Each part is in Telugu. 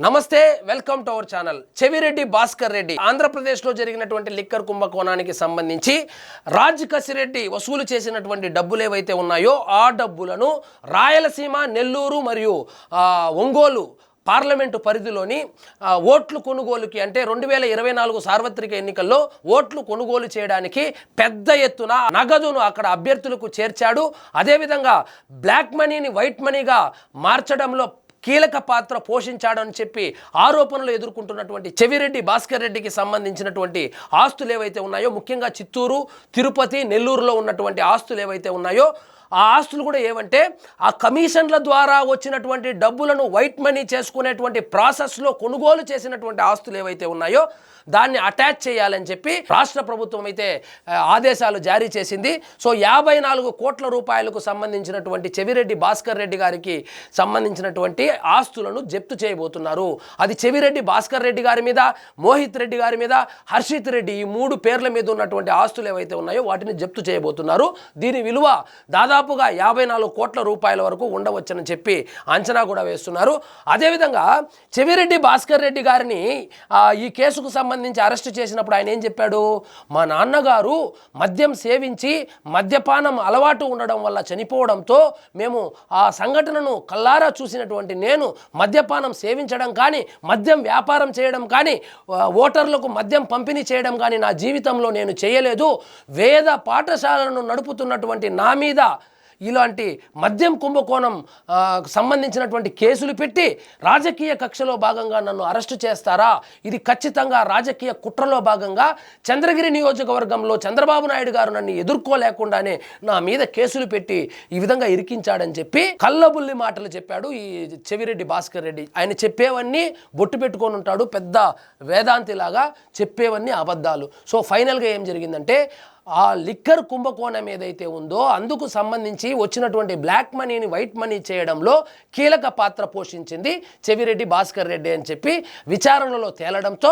నమస్తే, welcome to our channel. Chevireddy Bhaskar Reddy ఆంధ్రప్రదేశ్లో జరిగినటువంటి లిక్కర్ కుంభకోణానికి సంబంధించి రాజ్ కసిరెడ్డి వసూలు చేసినటువంటి డబ్బులు ఏవైతే ఉన్నాయో ఆ డబ్బులను రాయలసీమ, నెల్లూరు మరియు ఒంగోలు పార్లమెంటు పరిధిలోని ఓట్లు కొనుగోలుకి అంటే 2024 సార్వత్రిక ఎన్నికల్లో ఓట్లు కొనుగోలు చేయడానికి పెద్ద ఎత్తున నగదును అక్కడ అభ్యర్థులకు చేర్చాడు. అదేవిధంగా బ్లాక్ మనీని వైట్ మనీగా మార్చడంలో కీలక పాత్ర పోషించాడని చెప్పి ఆరోపణలు ఎదుర్కొంటున్నటువంటి చెవిరెడ్డి భాస్కర్ రెడ్డికి సంబంధించినటువంటి ఆస్తులు ఏవైతే ఉన్నాయో, ముఖ్యంగా చిత్తూరు, తిరుపతి, నెల్లూరులో ఉన్నటువంటి ఆస్తులు ఏవైతే ఉన్నాయో ఆ ఆస్తులు కూడా ఏమంటే ఆ కమిషన్ల ద్వారా వచ్చినటువంటి డబ్బులను వైట్ మనీ చేసుకునేటువంటి ప్రాసెస్లో కొనుగోలు చేసినటువంటి ఆస్తులు ఏవైతే ఉన్నాయో దాన్ని అటాచ్ చేయాలని చెప్పి రాష్ట్ర ప్రభుత్వం అయితే ఆదేశాలు జారీ చేసింది. సో 54 కోట్ల రూపాయలకు సంబంధించినటువంటి చెవిరెడ్డి భాస్కర్ రెడ్డి గారికి సంబంధించినటువంటి ఆస్తులను జప్తు చేయబోతున్నారు. అది చెవిరెడ్డి భాస్కర్ రెడ్డి గారి మీద, మోహిత్ రెడ్డి గారి మీద, హర్షిత్ రెడ్డి, ఈ 3 పేర్ల మీద ఉన్నటువంటి ఆస్తులు ఏవైతే ఉన్నాయో వాటిని జప్తు చేయబోతున్నారు. దీని విలువ దాదాపుగా 54 కోట్ల రూపాయల వరకు ఉండవచ్చని చెప్పి అంచనా కూడా వేస్తున్నారు. అదేవిధంగా చెవిరెడ్డి భాస్కర్ రెడ్డి గారిని ఈ కేసుకు సంబంధించి అరెస్ట్ చేసినప్పుడు ఆయన ఏం చెప్పాడు? మా నాన్నగారు మద్యం సేవించి మద్యపానం అలవాటు ఉండడం వల్ల చనిపోవడంతో మేము ఆ సంఘటనను కల్లారా చూసినటువంటి నేను మద్యపానం సేవించడం కానీ, మద్యం వ్యాపారం చేయడం కానీ, ఓటర్లకు మద్యం పంపిణీ చేయడం కానీ నా జీవితంలో నేను చేయలేదు. వేద పాఠశాలను నడుపుతున్నటువంటి నా మీద ఇలాంటి మద్యం కుంభకోణం సంబంధించినటువంటి కేసులు పెట్టి రాజకీయ కక్షలో భాగంగా నన్ను అరెస్టు చేస్తారా? ఇది ఖచ్చితంగా రాజకీయ కుట్రలో భాగంగా చంద్రగిరి నియోజకవర్గంలో చంద్రబాబు నాయుడు గారు నన్ను ఎదుర్కోలేకుండానే నా మీద కేసులు పెట్టి ఈ విధంగా ఇరికించాడని చెప్పి కళ్ళబుల్లి మాటలు చెప్పాడు ఈ చెవిరెడ్డి భాస్కర్ రెడ్డి. ఆయన చెప్పేవన్నీ బొట్టు పెట్టుకొని ఉంటాడు, పెద్ద వేదాంతిలాగా చెప్పేవన్నీ అబద్ధాలు. సో ఫైనల్గా ఏం జరిగిందంటే ఆ లిక్కర్ కుంభకోణం ఏదైతే ఉందో అందుకు సంబంధించి వచ్చినటువంటి బ్లాక్ మనీని వైట్ మనీ చేయడంలో కీలక పాత్ర పోషించింది చెవిరెడ్డి భాస్కర్ రెడ్డి అని చెప్పి విచారణలో తేలడంతో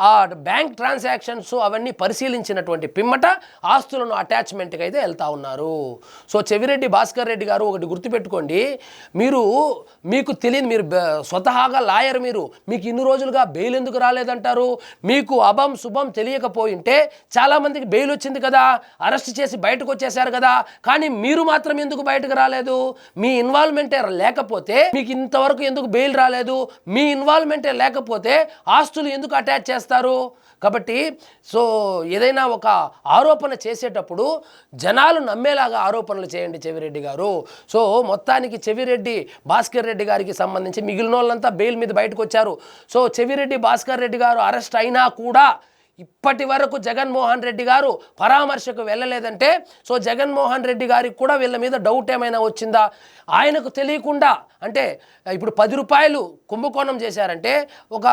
ఆ బ్యాంక్ ట్రాన్సాక్షన్స్ అవన్నీ పరిశీలించినటువంటి పిమ్మట ఆస్తులను అటాచ్మెంట్కి అయితే వెళ్తా ఉన్నారు. సో చెవిరెడ్డి భాస్కర్ రెడ్డి గారు ఒకటి గుర్తుపెట్టుకోండి, మీకు తెలియదు, మీరు స్వతహాగా లాయర్, మీకు ఇన్ని రోజులుగా బెయిల్ ఎందుకు రాలేదంటారు? మీకు అభం శుభం తెలియకపోయింటే చాలామందికి బెయిల్ వచ్చింది కదా, అరెస్ట్ చేసి బయటకు వచ్చేసారు కదా, కానీ మీరు మాత్రం ఎందుకు బయటకు రాలేదు? మీ ఇన్వాల్వ్మెంటే లేకపోతే మీకు ఇంతవరకు ఎందుకు బెయిల్ రాలేదు? మీ ఇన్వాల్వ్మెంటే లేకపోతే ఆస్తులు ఎందుకు అటాచ్ చేస్తారు? కాబట్టి సో ఏదైనా ఒక ఆరోపణ చేసేటప్పుడు జనాలు నమ్మేలాగా ఆరోపణలు చేయండి చెవిరెడ్డి గారు. సో మొత్తానికి చెవిరెడ్డి భాస్కర్ రెడ్డి గారికి సంబంధించి మిగిలిన వాళ్ళంతా బెయిల్ మీద బయటకు వచ్చారు. సో చెవిరెడ్డి భాస్కర్ రెడ్డి గారు అరెస్ట్ అయినా కూడా ఇప్పటి వరకు జగన్మోహన్ రెడ్డి గారు పరామర్శకు వెళ్ళలేదంటే సో జగన్మోహన్ రెడ్డి గారికి కూడా వీళ్ళ మీద డౌట్ ఏమైనా వచ్చిందా? ఆయనకు తెలియకుండా అంటే ఇప్పుడు 10 రూపాయలు కుంభకోణం చేశారంటే ఒక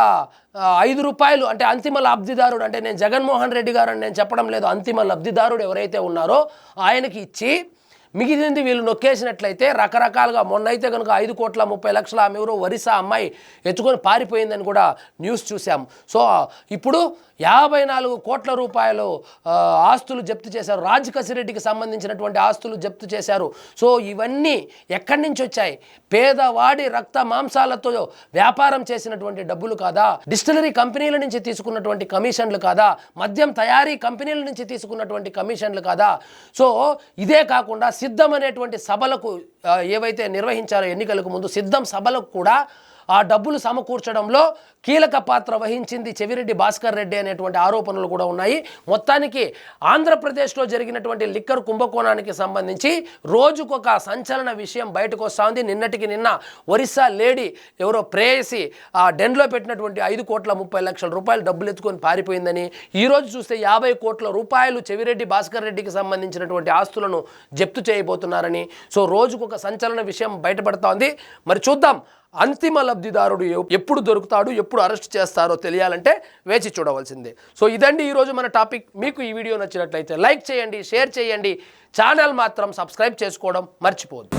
5 రూపాయలు అంటే అంతిమ లబ్ధిదారుడు, అంటే నేను జగన్మోహన్ రెడ్డి గారు అని నేను చెప్పడం లేదు, అంతిమ లబ్ధిదారుడు ఎవరైతే ఉన్నారో ఆయనకి ఇచ్చి మిగిలింది వీళ్ళు నొక్కేసినట్లయితే రకరకాలుగా మొన్న అయితే కనుక 5,30,00,000 ఆమె ఎవరో ఒరిస్సా అమ్మాయి ఎత్తుకొని పారిపోయిందని కూడా న్యూస్ చూసాం. సో ఇప్పుడు 54 కోట్ల రూపాయలు ఆస్తులు జప్తు చేశారు. రాజ్ కసిరెడ్డికి సంబంధించినటువంటి ఆస్తులు జప్తు చేశారు. సో ఇవన్నీ ఎక్కడి నుంచి వచ్చాయి? పేదవాడి రక్త మాంసాలతో వ్యాపారం చేసినటువంటి డబ్బులు కాదా? డిస్టిలరీ కంపెనీల నుంచి తీసుకున్నటువంటి కమిషన్లు కాదా? మద్యం తయారీ కంపెనీల నుంచి తీసుకున్నటువంటి కమిషన్లు కాదా? సో ఇదే కాకుండా సిద్ధం అనేటువంటి సభలకు ఏవైతే నిర్వహించారో ఎన్నికలకు ముందు సిద్ధం సభలకు కూడా ఆ డబ్బులు సమకూర్చడంలో కీలక పాత్ర వహించింది చెవిరెడ్డి భాస్కర్ రెడ్డి అనేటువంటి ఆరోపణలు కూడా ఉన్నాయి. మొత్తానికి ఆంధ్రప్రదేశ్లో జరిగినటువంటి లిక్కర్ కుంభకోణానికి సంబంధించి రోజుకొక సంచలన విషయం బయటకు వస్తూ ఉంది. నిన్నటికి నిన్న ఒరిస్సా లేడీ ఎవరో ప్రేయసి ఆ డెన్లో పెట్టినటువంటి 5,30,00,000 రూపాయలు డబ్బులు ఎత్తుకొని పారిపోయిందని, ఈరోజు చూస్తే 50 కోట్ల రూపాయలు చెవిరెడ్డి భాస్కర్ రెడ్డికి సంబంధించినటువంటి ఆస్తులను జప్తు చేయబోతున్నారని సో రోజుకొక సంచలన విషయం బయటపడుతోంది. మరి చూద్దాం అంతిమ లబ్ధిదారుడు ఎప్పుడు దొరుకుతాడు, ఎప్పుడు అరెస్ట్ చేస్తారో తెలియాలంటే వేచి చూడవలసిందే. సో ఇదండి ఈరోజు మన టాపిక్. మీకు ఈ వీడియో నచ్చినట్లయితే లైక్ చేయండి, షేర్ చేయండి, ఛానల్ మాత్రం సబ్స్క్రైబ్ చేసుకోవడం మర్చిపోవద్దు.